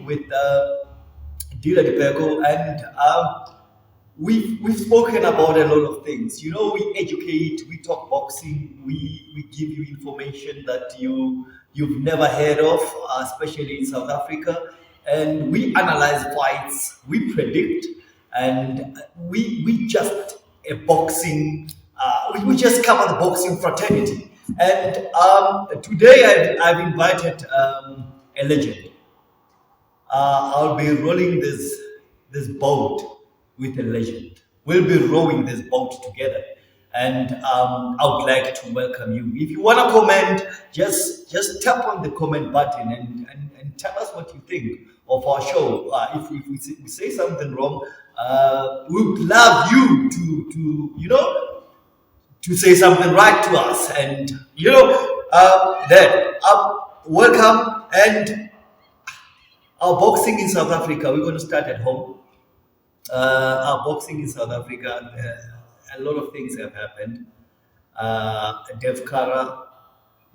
with Dida Dipheko, and we've spoken about a lot of things. You know, we educate, we talk boxing, we give you information that you've never heard of, especially in South Africa, and we analyze fights, we predict, and we just a boxing. We just cover the boxing fraternity, and today I've invited a legend. I'll be rolling this boat with a legend. We'll be rowing this boat together, and I would like to welcome you. If you want to comment, just tap on the comment button and tell us what you think of our show. If we say something wrong, we would love you to say something right to us, and welcome. And our boxing in South Africa, we're going to start at home. Our boxing in South Africa, a lot of things have happened. Dev Kara,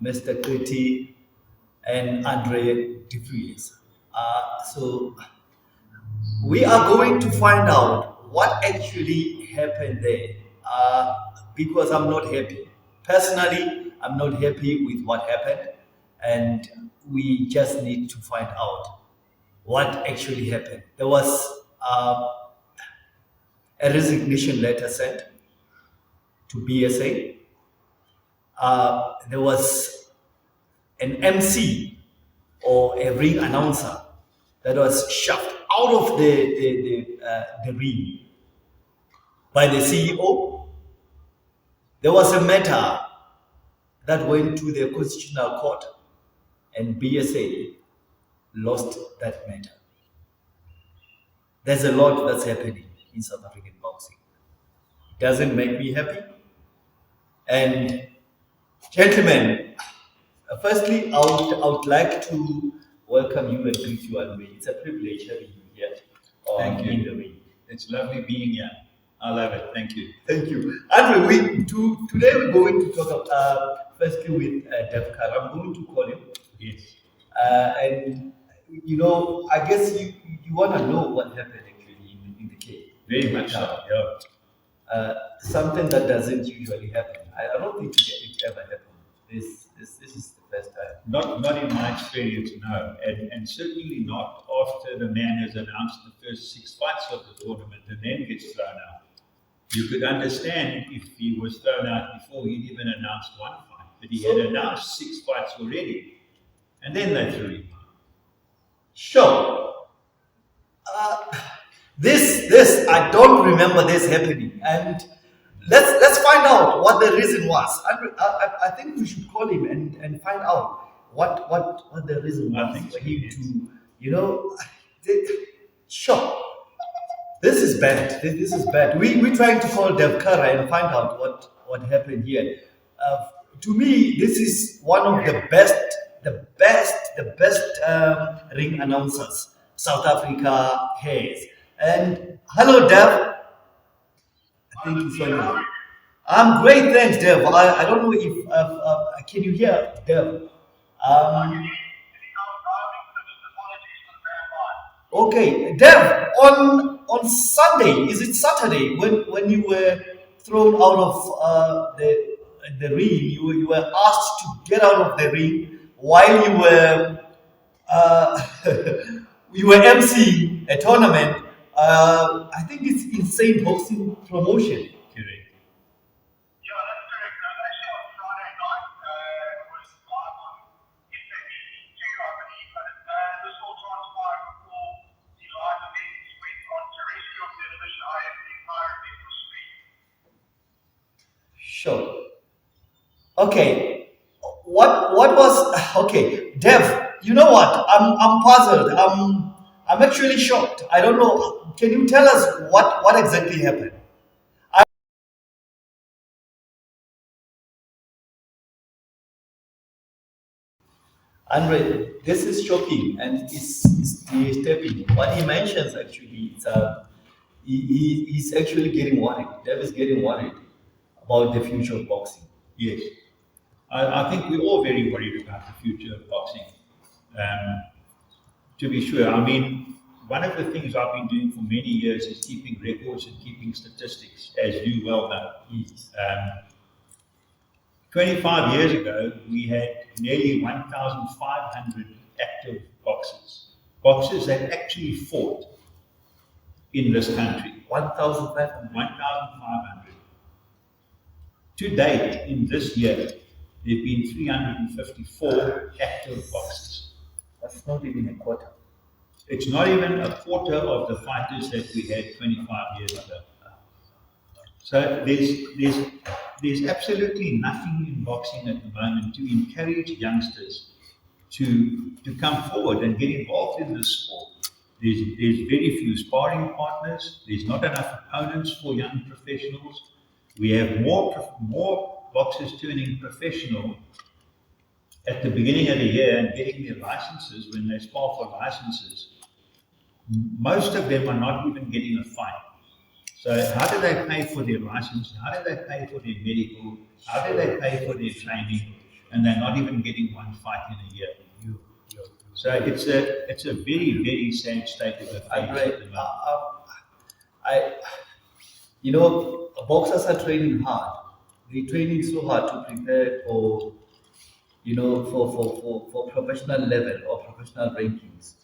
Mr. Kriti, and Andre De Vres. So we are going to find out what actually happened there, because I'm not happy. Personally, I'm not happy with what happened, and we just need to find out what actually happened. There was a resignation letter sent to BSA. There was an MC or a ring announcer that was shoved out of the ring by the CEO. There was a matter that went to the Constitutional Court, and BSA lost that matter. There's a lot that's happening in South African boxing. It doesn't make me happy. And gentlemen, firstly, I would like to welcome you and greet you, Andre. It's a privilege having you here. Thank you. In the ring. It's lovely being here. I love it. Thank you. Thank you. Andre, today we're going to talk about, firstly with Dev Kara. I'm going to call him. Yes. And, I guess you want to know what happened actually in the case. Very much so. Yeah. Something that doesn't usually happen. I don't think it ever happened. This is the first time. Not in my experience, no. And certainly not after the man has announced the first 6 fights of the tournament and then gets thrown out. You could understand if he was thrown out before he'd even announced one fight, but he had announced 6 fights already, and then they threw him out. Sure. This I don't remember this happening, and let's find out what the reason was. I think we should call him and find out what the reason was for him to sure. This is bad. This is bad. We're trying to call Dev Kara and find out what happened here. To me, this is one of the best ring announcers South Africa has. And hello, Dev. I think he's on here. I'm great, thanks, Dev. I don't know if can you hear, Dev? Okay, Dev. On Sunday, is it Saturday, when you were thrown out of the ring, you were asked to get out of the ring while you were emceeing a tournament. I think it's Insane Boxing Promotion. Correct. Yeah, that's correct. Actually, on Friday night, it was live on FAB2, I believe, but this all transpired before the live event went on terrestrial television, IFB, Fire People Street. Sure. Okay. What was okay, Dev? You know what? I'm puzzled. I'm actually shocked. I don't know. Can you tell us what exactly happened? Andre, this is shocking and it's disturbing. What he mentions actually, he's actually getting worried. Dev is getting worried about the future of boxing. Yes. I think we're all very worried about the future of boxing. To be sure. I mean, one of the things I've been doing for many years is keeping records and keeping statistics, as you well know. Yes. 25 years ago, we had nearly 1,500 active boxers. Boxers that actually fought in this country. 1,500. 1,500. To date, in this year, there have been 354 active boxers. That's not even a quarter. It's not even a quarter of the fighters that we had 25 years ago. So there's absolutely nothing in boxing at the moment to encourage youngsters to come forward and get involved in this sport. There's very few sparring partners. There's not enough opponents for young professionals. We have more boxers turning professional at the beginning of the year and getting their licenses when they spar for licenses. Most of them are not even getting a fight. So how do they pay for their license? How do they pay for their medical? How do they pay for their training? And they're not even getting one fight in a year. So it's a very, very sad state of affairs at the moment. Boxers are training hard. They're training so hard to prepare for, for professional level or professional rankings.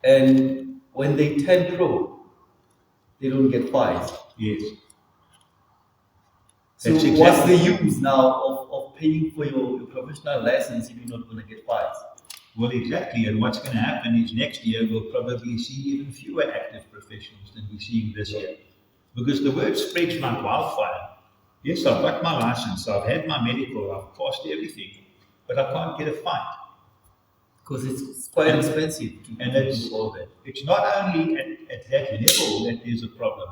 And when they turn pro, they don't get fights. Yes. So what's the use now of paying for your professional license if you're not going to get fights? Well, exactly. And what's going to happen is next year we'll probably see even fewer active professionals than we're seeing this year. Because the word spreads like wildfire. Yes, I've got my license, I've had my medical, I've passed everything, but I can't get a fight. Because it's quite expensive to do all that. It's not only at that level that there's a problem.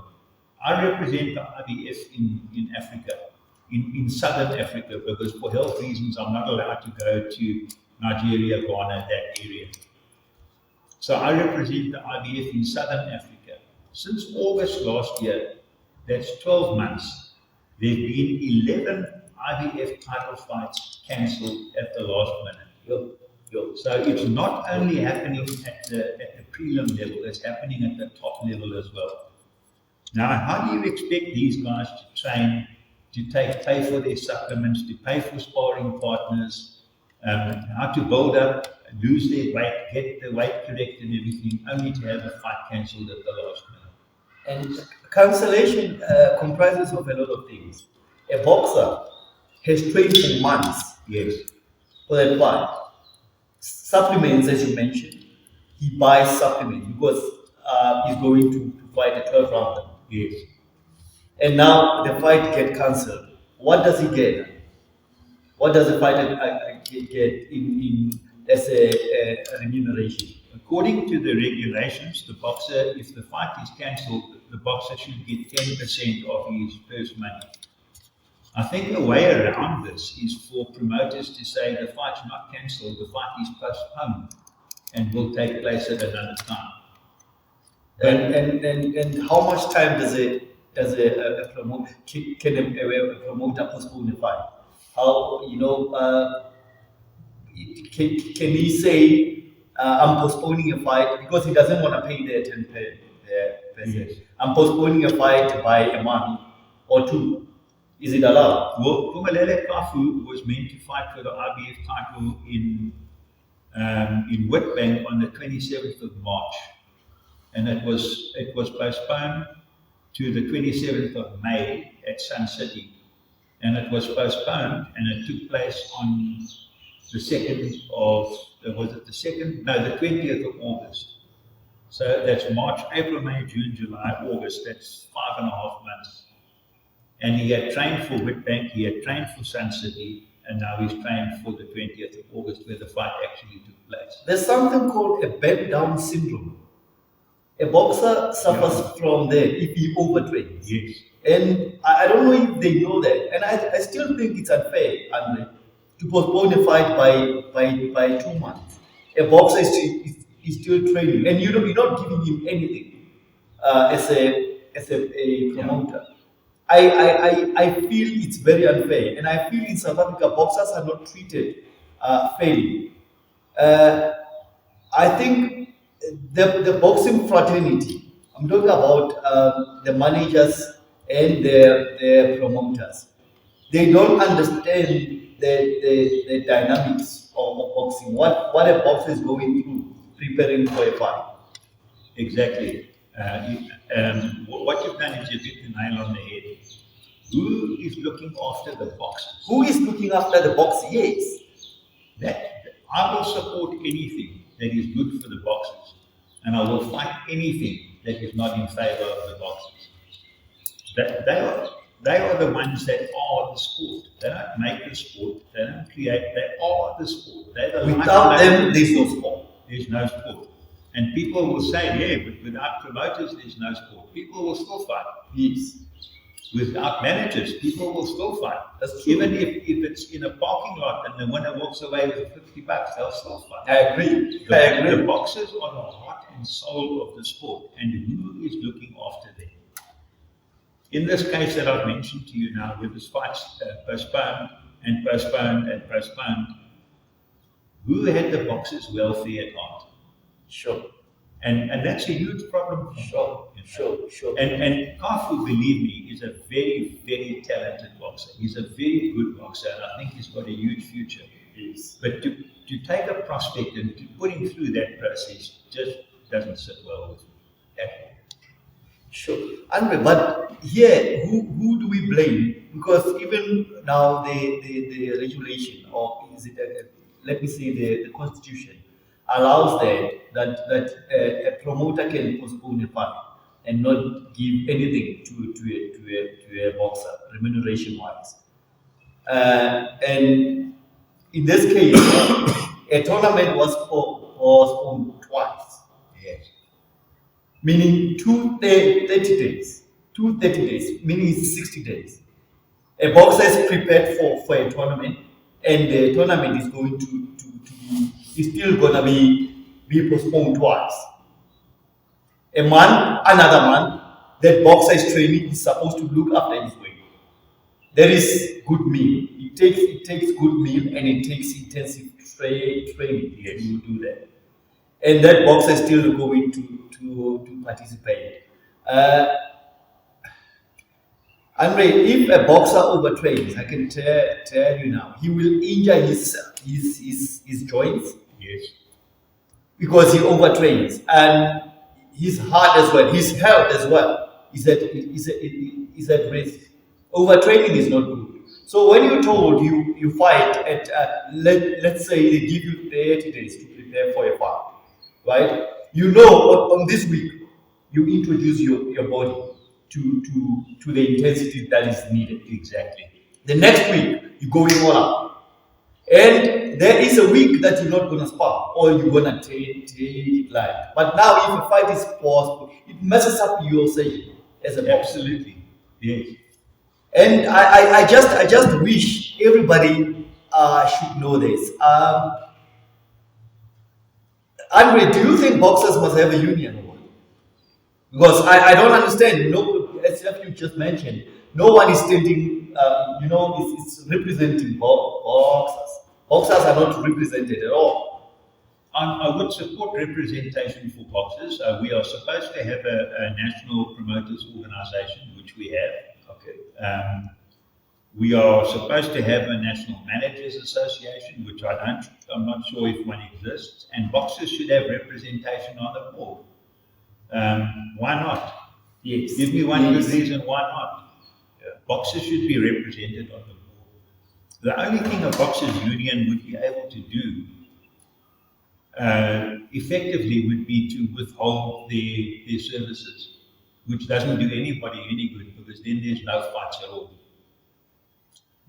I represent the IBF in Africa, in southern Africa, because for health reasons I'm not allowed to go to Nigeria, Ghana, that area. So I represent the IBF in southern Africa. Since August last year, that's 12 months, there have been 11 IBF title fights cancelled at the last minute. So it's not only happening at the prelim level, it's happening at the top level as well. Now, how do you expect these guys to train, to pay for their supplements, to pay for sparring partners, how to build up, lose their weight, get the weight correct and everything, only to have a fight cancelled at the last minute? And cancellation comprises of a lot of things. A boxer has trained for months for that fight. Supplements, as you mentioned, he buys supplements because he's going to fight a 12 rounder. Yes. And now the fight gets cancelled. What does he get? What does the fighter get in as a remuneration? According to the regulations, the boxer, if the fight is cancelled, the boxer should get 10% of his purse money. I think the way around this is for promoters to say the fight's not cancelled, the fight is postponed and will take place at another time. And how much time does a promoter can a promoter postpone a fight? How can he say I'm postponing a fight because he doesn't want to pay their 10%? Yes. I'm postponing a fight by a month or two. Is it allowed? Well, Pumalele Kafu was meant to fight for the IBF title in Witbank on the 27th of March, and it was postponed to the 27th of May at Sun City, and it was postponed, and it took place on the 2nd of the 20th of August. So that's March, April, May, June, July, August. That's 5.5 months. And he had trained for Witbank, he had trained for Sun City, and now he's trained for the 20th of August where the fight actually took place. There's something called a bed down syndrome. A boxer suffers from that if he overtrains. Yes. And I don't know if they know that. And I still think it's unfair, Andre, to postpone a fight by 2 months. A boxer is still training, and you're not giving him anything as a promoter. I feel it's very unfair, and I feel in South Africa boxers are not treated fairly. I think the boxing fraternity, I'm talking about the managers and their promoters, they don't understand the dynamics of boxing, what a boxer is going through preparing for a fight. Exactly. What you've done is you've hit the nail on the head. Who is looking after the boxers? Who is looking after the boxing? Yes. That I will support anything that is good for the boxers, and I will fight anything that is not in favor of the boxers. That they are the ones that are the sport. They don't make the sport. They don't create. They are the sport. They're the Without them, there's no sport. There's no sport. And people will say, yeah, but without promoters, there's no sport. People will still fight. Yes. Without managers, people will still fight. That's true. Even if it's in a parking lot and the winner walks away with $50, they'll still fight. I agree. The boxers are the heart and soul of the sport, and who is looking after them? In this case that I've mentioned to you now, with this fights postponed and postponed and postponed, who had the boxers' welfare at heart? Sure. And that's a huge problem. Sure. And Kafu, believe me, is a very, very talented boxer. He's a very good boxer, and I think he's got a huge future. Yes. But to take a prospect and to put him through that process just doesn't sit well with me at all. Sure. Andre, but here, who do we blame? Because even now, the regulation, or is it, let me say, the constitution allows that a promoter can postpone a fight and not give anything to a boxer, remuneration wise. And in this case, a tournament was postponed twice. Yes. Meaning 30 days. 30 days, meaning it's 60 days. A boxer is prepared for a tournament, and the tournament is going is still gonna be postponed twice. A month, another month, that boxer is training, is supposed to look after his weight. There is good meal. It takes good meal, and it takes intensive training to do that. And that boxer is still going to participate. Andre, if a boxer overtrains, I can tell you now, he will injure his joints. Yes. Because he overtrains, and his heart as well, his health as well is at risk. Overtraining is not good. So when you're told you fight at let's say they give you 30 days to prepare for a fight, right? You know on this week you introduce your body to the intensity that is needed. Exactly. The next week you're going all out. And there is a week that you're not gonna spar, or you're gonna take it light. But now if a fight is paused, it messes up your session as a boxer. Absolutely. Yes. And I just wish everybody should know this. Andre, do you think boxers must have a union or what? Because I don't understand. No, as you just mentioned, no one is standing. It's representing boxers. Boxers are not represented at all. I would support representation for boxers. We are supposed to have a national promoters organization, which we have. Okay. We are supposed to have a national managers association, which I'm not sure if one exists. And boxers should have representation on the board. Why not? Yes. Give me one Yes. good reason why not. Boxers should be represented on the board. The only thing a boxers union would be able to do effectively would be to withhold their services, which doesn't do anybody any good, because then there's no fights at all.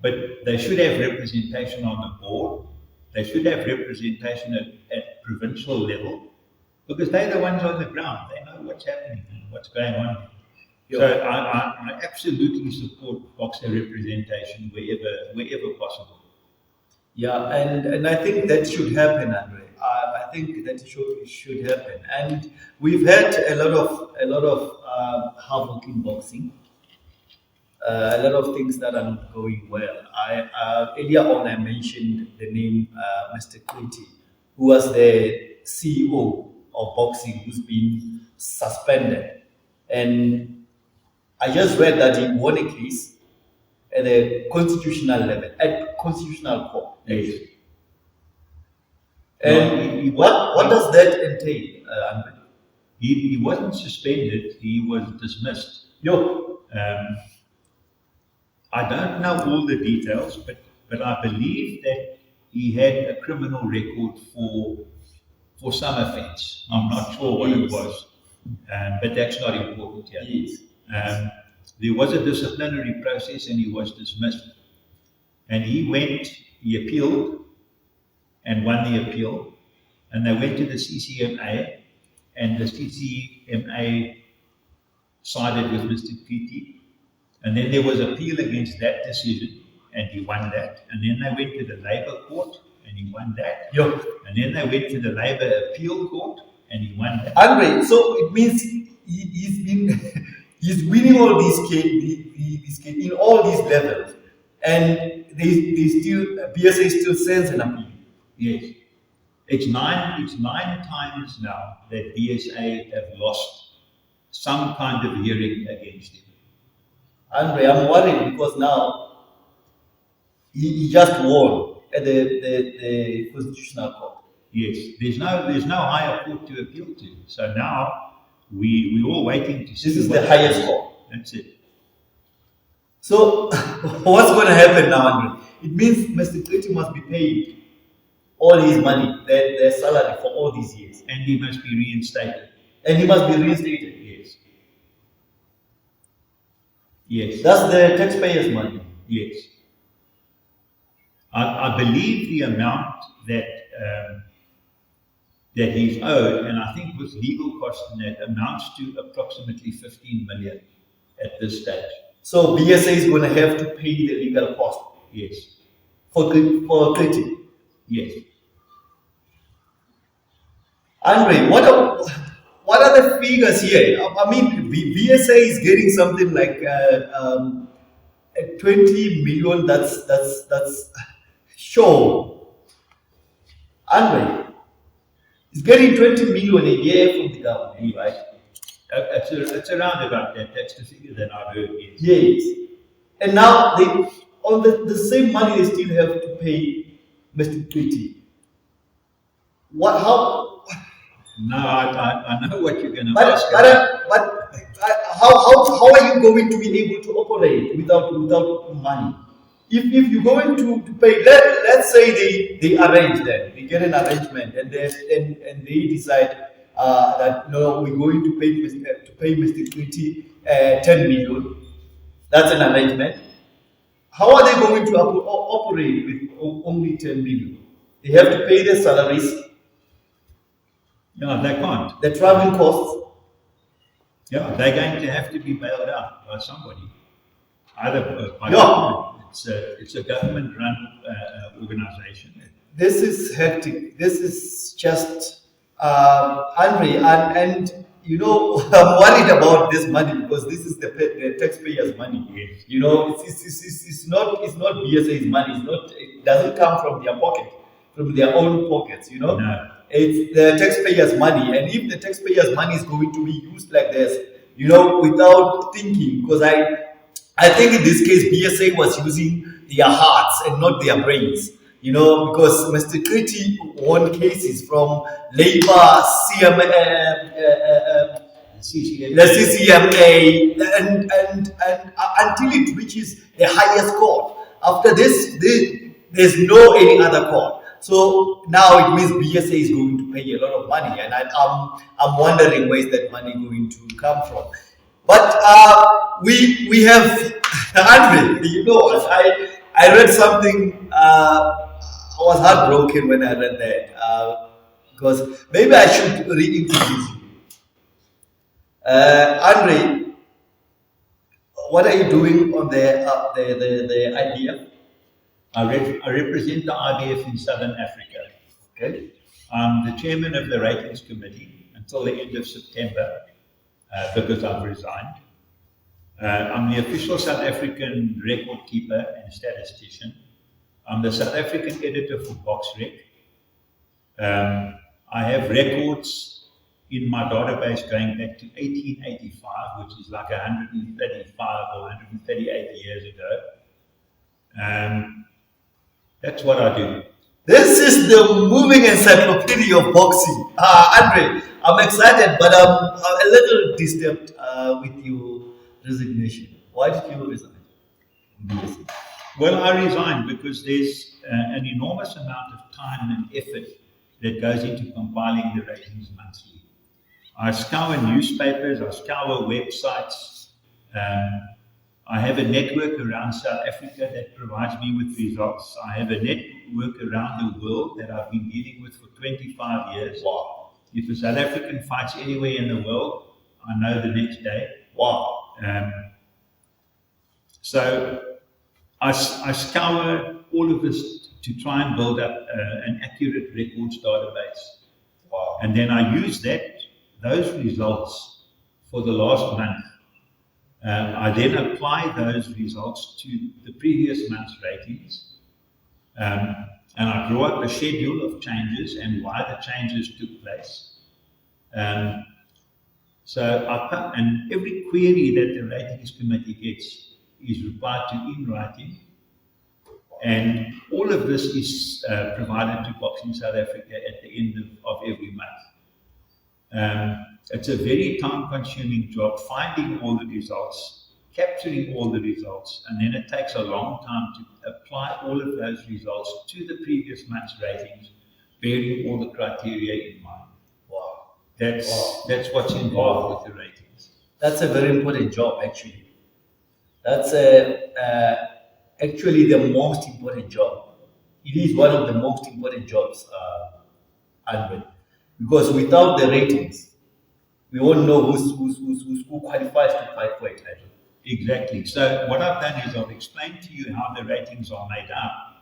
But they should have representation on the board. They should have representation at provincial level, because they're the ones on the ground. They know what's happening and what's going on. So I absolutely support boxer representation wherever possible. Yeah, and I think that should happen, Andre. I think that should happen. And we've had a lot of havoc in boxing. A lot of things that are not going well. Earlier on I mentioned the name Mr. Quinty, who was the CEO of boxing who's been suspended. And I just read that he won a case at the constitutional level, at constitutional court. Yes. And he what does that entail, Andre? He wasn't suspended, he was dismissed. Yo, I don't know all the details, but I believe that he had a criminal record for some offence. I'm not sure what it was, but that's not important here. yes. There was a disciplinary process and he was dismissed. And he appealed and won the appeal. And they went to the CCMA, and the CCMA sided with Mr. Kuti. And then there was appeal against that decision, and he won that. And then they went to the Labour Court, and he won that. Yo, And then they went to the Labour Appeal Court, and he won that. Andre, so it means he's been he's winning all these cases in all these levels, and they still BSA still sends an appeal. Yes. It's nine times now that BSA have lost some kind of hearing against him. Andre, I'm worried because now he just won at the constitutional court. Yes, there's no higher court to appeal to. So now we're all waiting to see. This is what the highest happens. court. That's it. So what's going to happen now, Andre? It means Mr. Kuti must be paid all his money, their salary for all these years. And he must be reinstated. And he must be reinstated. Yes. Yes. That's the taxpayers' money. Yes. I believe the amount that that he's owed, and I think with legal costs and that amounts to approximately 15 million at this stage. So BSA is going to have to pay the legal cost Yes. for Kuti. Yes. Andre, what are the figures here? I mean, BSA is getting something like 20 million. That's sure. Andre is getting 20 million a year from the government, right? It's around about that. That's the figure that I've heard. Yes. Yes. And now they on the same money they still have to pay Mr. Kuti. What? How? No, I know what you're going to But, ask. how are you going to be able to operate without money? If you're going to pay, let's say they arrange that, they get an arrangement, and they decide that no, we're going to pay Mr. Kuti 10 million. That's an arrangement. How are they going to operate with only 10 million? They have to pay their salaries, No, they can't. the traveling costs. Yeah, they're going to have to be bailed out by somebody. Either by Yeah. government. It's a government-run organization. This is hectic. This is just Andre, and you know I'm worried about this money because this is the taxpayers' money. Yes. You know, it's not BSA's money. It doesn't come from their pocket, from their own pockets. You know, No. it's the taxpayers' money, and if the taxpayers' money is going to be used like this, you know, without thinking, because I think in this case BSA was using their hearts and not their brains. You know, because Mr. Kuti won cases from Labour, the CCMA, and until it reaches the highest court. After this, there's no any other court. So now it means BSA is going to pay a lot of money, and I'm wondering where is that money going to come from. But we have Andre. You know, I read something. I was heartbroken when I read that because maybe I should reintroduce you. Andre, what are you doing on the IBF? I represent the IBF in Southern Africa. Okay. I'm the chairman of the ratings committee until the end of September because I've resigned. I'm the official South African record keeper and statistician. I'm the South African editor for BoxRec. I have records in my database going back to 1885, which is like 135 or 138 years ago. That's what I do. This is the moving encyclopedia of boxing. Andre, I'm excited, but I'm a little disturbed with your resignation. Why did you resign? BSc? Well, I resigned because there's an enormous amount of time and effort that goes into compiling the ratings monthly. I scour newspapers, I scour websites. I have a network around South Africa that provides me with results. I have a network around the world that I've been dealing with for 25 years. Wow. If a South African fights anywhere in the world, I know the next day. Wow. So I scour all of this to try and build up an accurate records database. Wow. And then I use those results for the last month. I then apply those results to the previous month's ratings. And I draw up a schedule of changes and why the changes took place. And every query that the ratings committee gets is replied to in writing. And all of this is provided to Boxing South Africa at the end of every month. It's a very time-consuming job, finding all the results, capturing all the results, and then it takes a long time to apply all of those results to the previous month's ratings, bearing all the criteria in mind. Wow. That's what's involved with the ratings. That's a very important job, actually. That's actually the most important job. It is one of the most important jobs, Andre, because without the ratings, we won't know who qualifies to fight for a title. Exactly. So what I've done is I've explained to you how the ratings are made up.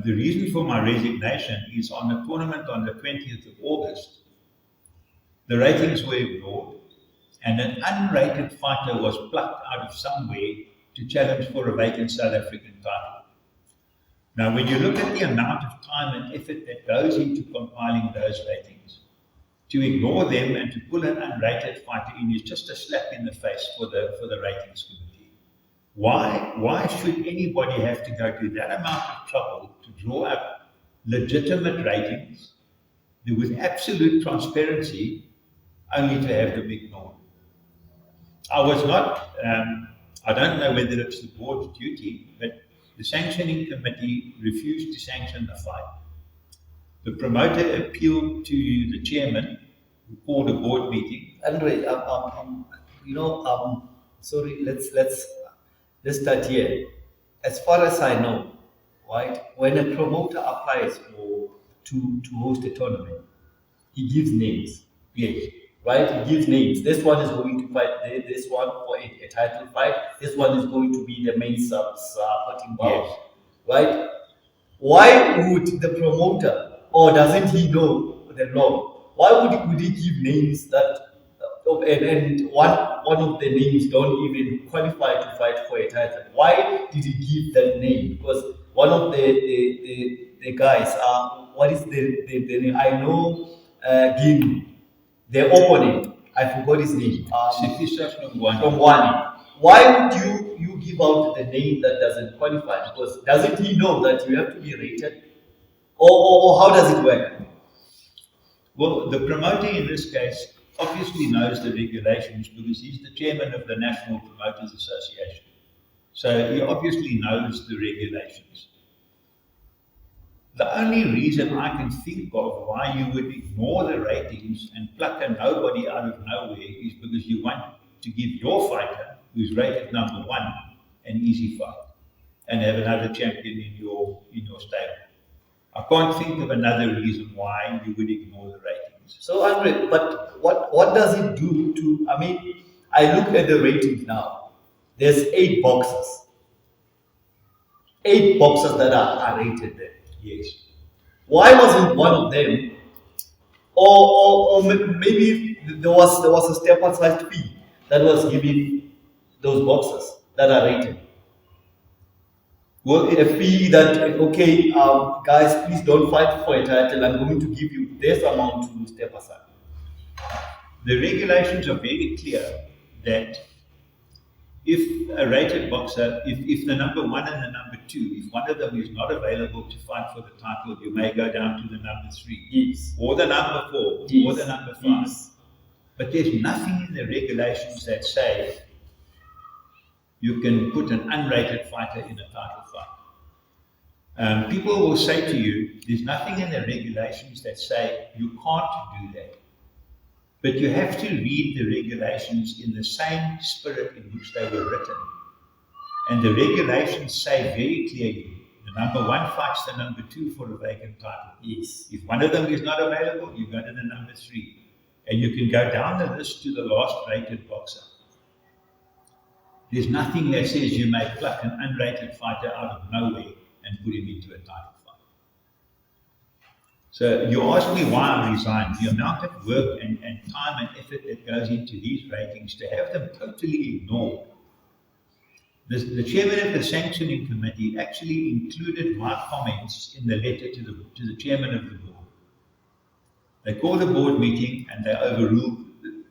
The reason for my resignation is on the tournament on the 20th of August, the ratings were ignored and an unrated fighter was plucked out of somewhere to challenge for a vacant South African title. Now, when you look at the amount of time and effort that goes into compiling those ratings, to ignore them and to pull an unrated fighter in is just a slap in the face for the ratings committee. Why should anybody have to go to that amount of trouble to draw up legitimate ratings with absolute transparency only to have them ignored? I was not, I don't know whether it's the board's duty, but the sanctioning committee refused to sanction the fight. The promoter appealed to the chairman, who called a board meeting. Andre, sorry, let's start here. As far as I know, right, when a promoter applies to host a tournament, he gives names. Yes. Right? He gives names. This one is going to fight this one for a title fight. This one is going to be the main supporting bout. Yes. Right? Why would the promoter, or doesn't he know the law? Why would he give names that, and one of the names don't even qualify to fight for a title? Why did he give that name? Because one of the guys, what is the name? I know Gim, the opponent, I forgot his name. From Wani. Why would you give out the name that doesn't qualify? Because doesn't he know that you have to be rated? Or how does it work? Well, the promoter in this case obviously knows the regulations because he's the chairman of the National Promoters Association. So he obviously knows the regulations. The only reason I can think of why you would ignore the ratings and pluck a nobody out of nowhere is because you want to give your fighter, who's rated number one, an easy fight and have another champion in your stable. I can't think of another reason why you would ignore the ratings. So Andre, but what does it do to? I mean, I look at the ratings now. There's 8 boxers. 8 boxers that are rated there. Yes. Why wasn't one of them, or maybe there was a step-aside fee that was given those boxers that are rated? Well, A fee that, okay, guys, please don't fight for a title. I'm going to give you this amount to step aside. the regulations are very clear that if a rated boxer, if the number one and the number two, if one of them is not available to fight for the title, you may go down to the number three, Yes. or the number four, or Yes. the number five. Yes. But there's nothing in the regulations that say you can put an unrated fighter in a title fight. People will say to you, there's nothing in the regulations that say you can't do that. But you have to read the regulations in the same spirit in which they were written. And the regulations say very clearly, the number one fights the number two for a vacant title. Yes. If one of them is not available, you go to the number three. And you can go down the list to the last rated boxer. There's nothing that says you may pluck an unrated fighter out of nowhere and put him into a title fight. So you ask me why I resigned. The amount of work and time and effort that goes into these ratings, to have them totally ignored. The chairman of the sanctioning committee actually included my comments in the letter to the chairman of the board. They called a board meeting and they overruled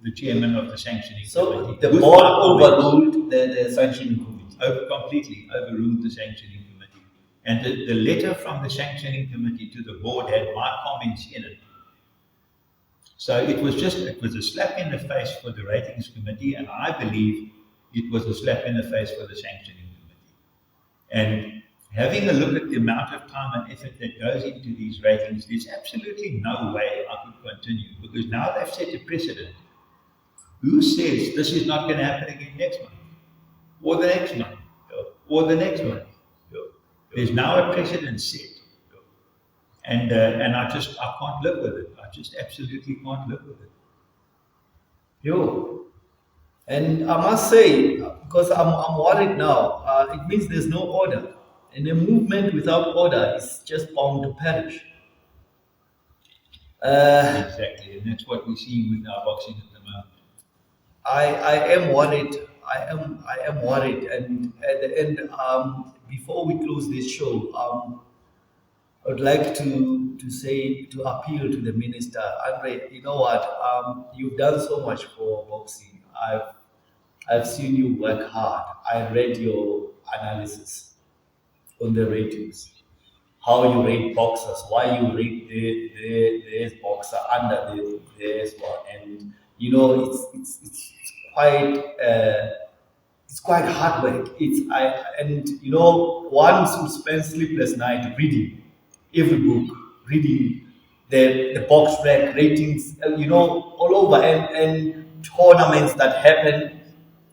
the chairman of the sanctioning So committee. the with board my comments. overruled the sanctioning committee. Completely overruled the sanctioning committee. And the letter from the sanctioning committee to the board had my comments in it. So it was a slap in the face for the ratings committee, and I believe it was a slap in the face for the sanctioning committee. And having a look at the amount of time and effort that goes into these ratings, there's absolutely no way I could continue, because now they've set a precedent. Who says this is not going to happen again next month? Or the next month? Or the next month? There's now a precedent set. And I can't live with it. I just absolutely can't live with it. Yo. And I must say, because I'm worried now, it means there's no order. And a movement without order is just bound to perish. Exactly, and that's what we're seeing with our boxing at the moment. I am worried. I am worried. And at the end, before we close this show, I would like to appeal to the minister. Andre, you know what? You've done so much for boxing. I've seen you work hard. I read your analysis on the ratings, how you rate boxers, why you rate this boxer under this one, and you know quite it's quite hard work. And you know, one should spend sleepless night reading every book, reading the box rec ratings, you know, all over, and tournaments that happen,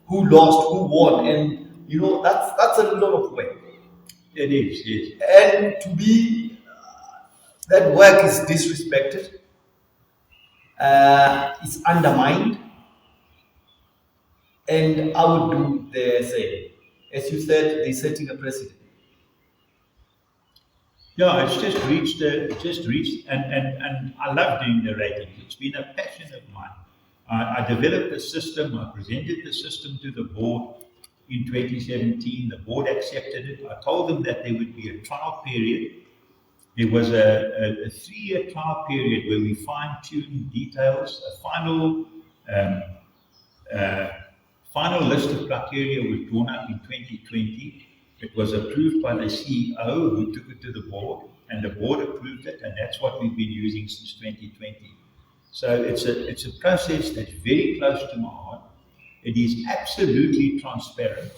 who lost, who won, and you know that's a lot of work. It is, yes. And to be that work is disrespected, it's undermined, and I would do the same. As you said, they're setting a precedent. Yeah, it's just reached, and I love doing the ratings. It's been a passion of mine. I developed a system, I presented the system to the board in 2017. The board accepted it. I told them that there would be a trial period. There was a 3-year trial period where we fine-tuned details. A final list of criteria was drawn up in 2020. It was approved by the CEO, who took it to the board, and the board approved it, and that's what we've been using since 2020. So it's a process that's very close to my heart. It is absolutely transparent.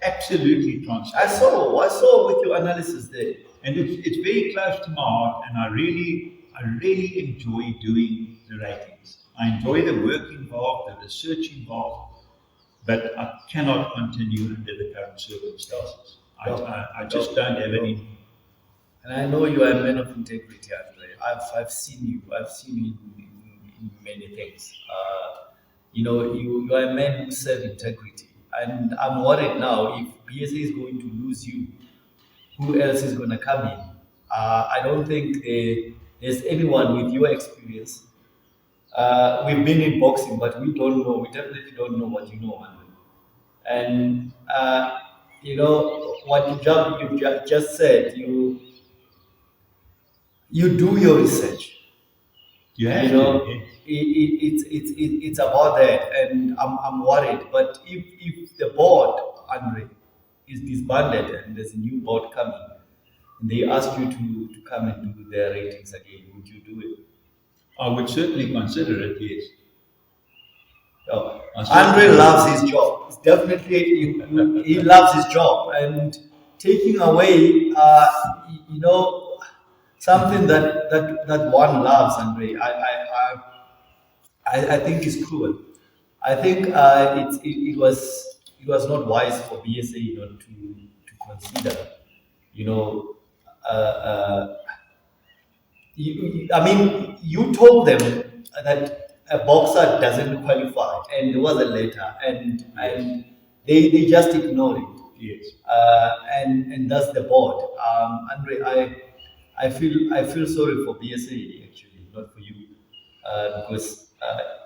Absolutely transparent. I saw with your analysis there. And it's very close to my heart, and I really enjoy doing the ratings. I enjoy the work involved, the research involved, but I cannot continue under the current circumstances. I just don't have any. And I know you are a man of integrity, Andre. I've seen you. I've seen you in many things. You know, you are a man who serves integrity. And I'm worried now, if BSA is going to lose you, who else is going to come in? I don't think there's anyone with your experience. We've been in boxing, but we don't know. We definitely don't know what you know, Andre. And you know what just said. You do your research. You You have to, know, yes. it's about that, and I'm worried. But if the board, Andre, is disbanded and there's a new board coming, and they ask you to come and do their ratings again, would you do it? I would certainly consider it, yes. No. I Andre certainly would. loves his job. It's definitely, he loves his job, and taking away, something that one loves, Andre. I think is cruel. I think it was not wise for BSA not to consider, you know, I mean, you told them that a boxer doesn't qualify, and there was a letter, Yes, and they just ignored it, yes. and that's the board. Andre, I feel sorry for BSA actually, not for you, because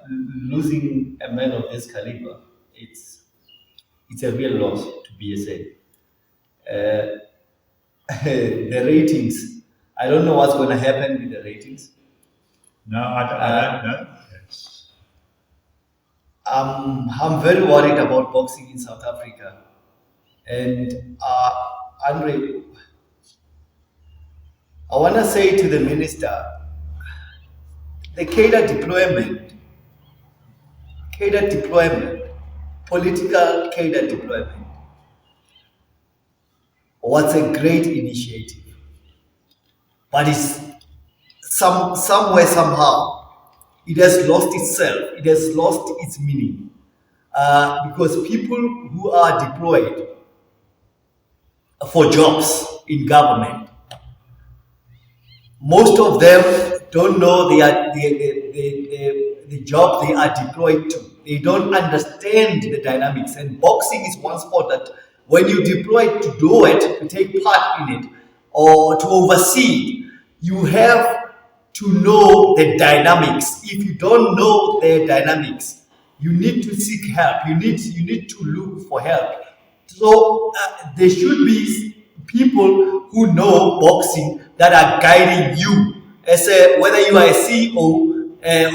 losing a man of this caliber, it's a real loss to BSA. The ratings. I don't know what's going to happen with the ratings. No, I Uh, don't know. It's, I'm very worried about boxing in South Africa. And Andre, I want to say to the minister, the cadre deployment, political cadre deployment was a great initiative, but it's somewhere somehow it has lost itself. It has lost its meaning because people who are deployed for jobs in government, most of them don't know the job they are deployed to. They don't understand the dynamics. And boxing is one sport that when you deploy to do it, to take part in it, or to oversee it, you have to know the dynamics. If you don't know the dynamics, you need to seek help. You need to look for help. So there should be people who know boxing that are guiding you as a, whether you are a CEO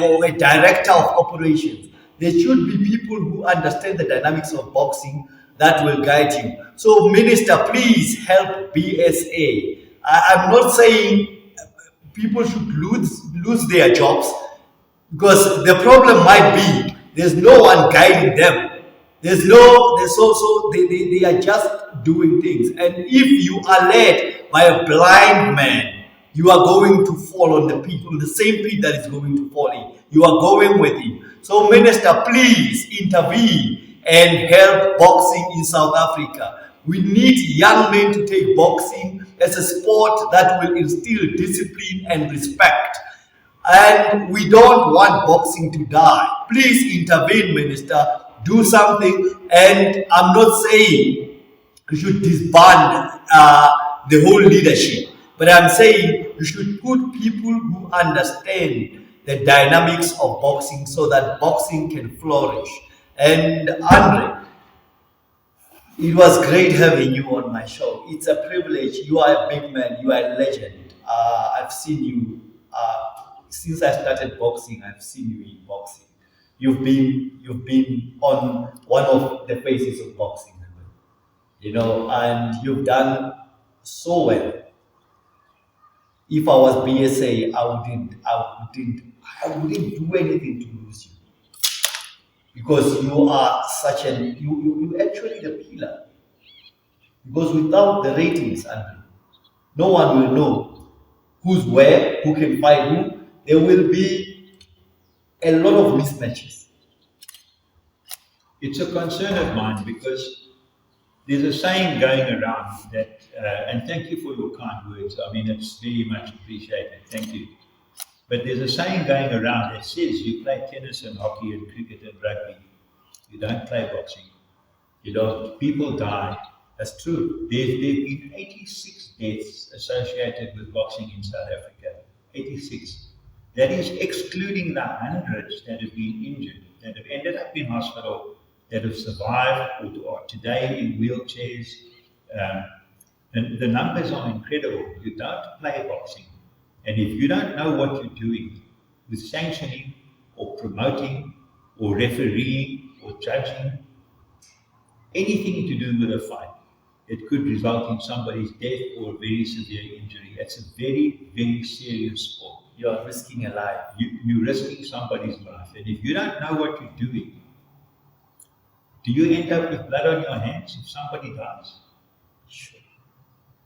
or a director of operations. There should be people who understand the dynamics of boxing that will guide you. So, Minister, please help BSA. I'm not saying people should lose their jobs, because the problem might be there's no one guiding them. There's also they are just doing things, and if you are led by a blind man, you are going to fall on the pit, on the same pit that is going to fall in. You are going with him. So, minister, please intervene and help boxing in South Africa. We need young men to take boxing as a sport that will instill discipline and respect, and we don't want boxing to die. Please intervene, minister. Do something. And I'm not saying you should disband the whole leadership, but I'm saying you should put people who understand the dynamics of boxing so that boxing can flourish. And Andre, it was great having you on my show. It's a privilege. You are a big man. You are a legend. I've seen you since I started boxing. I've seen you in boxing. You've been on one of the faces of boxing, you know, and you've done so well. If I was BSA, I wouldn't do anything to lose you, because you are such an you actually the pillar. Because without the ratings, Andrew, no one will know who's where, who can fight who. There will be a lot of mismatches. it's a concern of mine because there's a saying going around that, and thank you for your kind words. I mean, it's very much appreciated. Thank you. But there's a saying going around that says you play tennis and hockey and cricket and rugby. You don't play boxing. You don't. People die. That's true. There've been 86 deaths associated with boxing in South Africa. 86. That is excluding the hundreds that have been injured, that have ended up in hospital, that have survived or are today in wheelchairs. Um, and the numbers are incredible. You don't play boxing. And if you don't know what you're doing with sanctioning or promoting or refereeing or judging, anything to do with a fight, it could result in somebody's death or a very severe injury. It's a very, very serious sport. You are risking a life. You're risking somebody's life. And if you don't know what you're doing, do you end up with blood on your hands if somebody dies? Sure.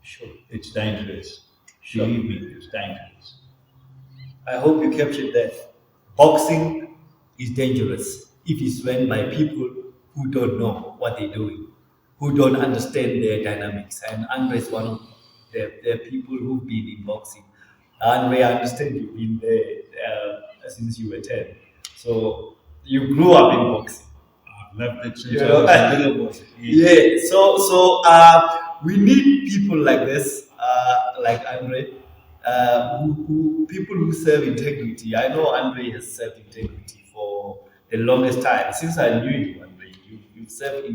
Sure. It's dangerous. Sure. Believe me, it's dangerous. I hope you captured that. Boxing is dangerous if it's run by people who don't know what they're doing, who don't understand their dynamics. And Andre is one of the people who've been in boxing. Andre, I understand you've been there since you were 10. So you grew up in boxing. I've loved it since You I know? was a little boy. Yeah, so we need people like this, like Andre, who people who serve integrity. I know Andre has served integrity for the longest time. Since I knew you, Andre, you served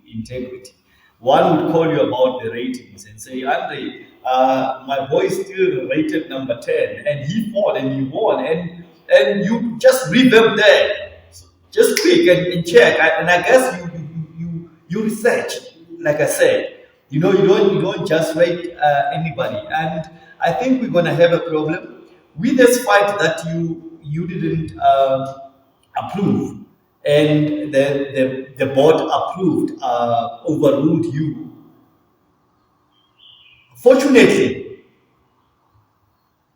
integrity. One would call you about the ratings and say, Andre, my boy is still rated number 10, and he fought and he won, and you just revamp there. Just quick and check. And I guess you research, like I said. You know, you don't just rate anybody. And I think we're gonna have a problem with this fight that you didn't approve, and the board approved, overruled you. Fortunately,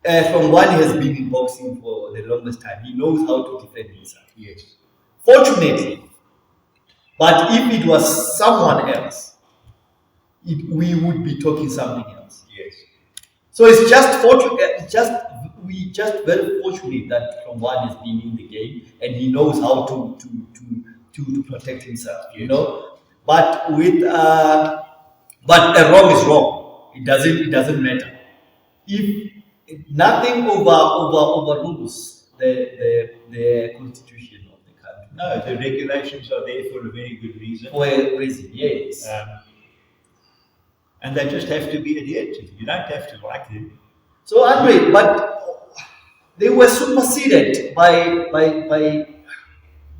from one has been in boxing for the longest time, he knows how to defend himself. Yes. Fortunately, but if it was someone else, we would be talking something else. Yes. So it's just fortunate. We just very fortunate that from one has been in the game and he knows how to protect himself. You know, but with but the wrong is wrong. It doesn't matter if nothing overrules the constitution of the country. No, the regulations are there for a very good reason. For a reason, yes. And they just have to be adhered to. You don't have to like them. So Andre, but they were superseded by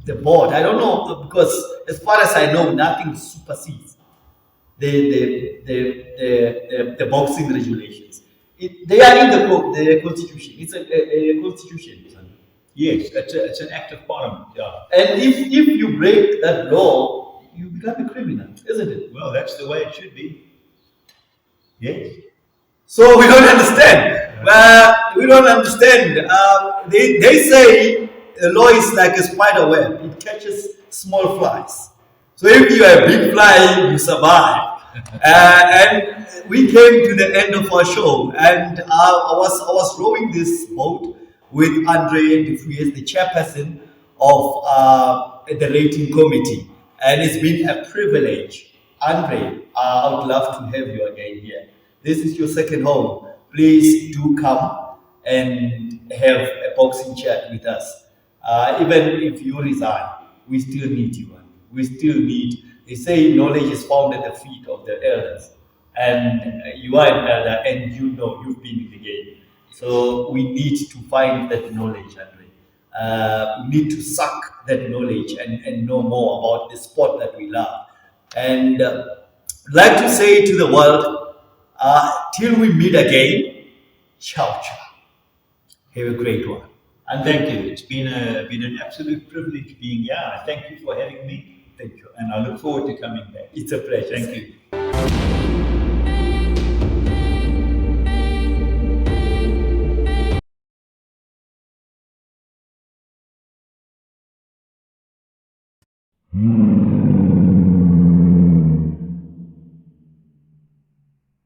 the board. I don't know, because as far as I know, nothing supersedes the boxing regulations. They are in the constitution. It's a constitution. Yes, it's an act of parliament. Yeah. And if you break that law, you become a criminal, isn't it? Well, that's the way it should be. Yes. So we don't understand. We don't understand. They say the law is like a spider web. It catches small flies. So if you are a big fly, you survive. And we came to the end of our show, and I was rowing this boat with Andre De Vres, the chairperson of the rating committee, and it's been a privilege. Andre, I would love to have you again here. This is your second home. Please do come and have a boxing chat with us. Even if you resign, we still need you. We still need. They say knowledge is found at the feet of the elders, and you are an elder, and you know you've been in the game. So we need to find that knowledge, Andre. We need to suck that knowledge and know more about the sport that we love. And I'd like to say to the world, till we meet again, ciao ciao. Have a great one. And thank you. It's been an absolute privilege being here. I thank you for having me. Thank you. And I look forward to coming back. It's a pleasure. Thank you. Mm.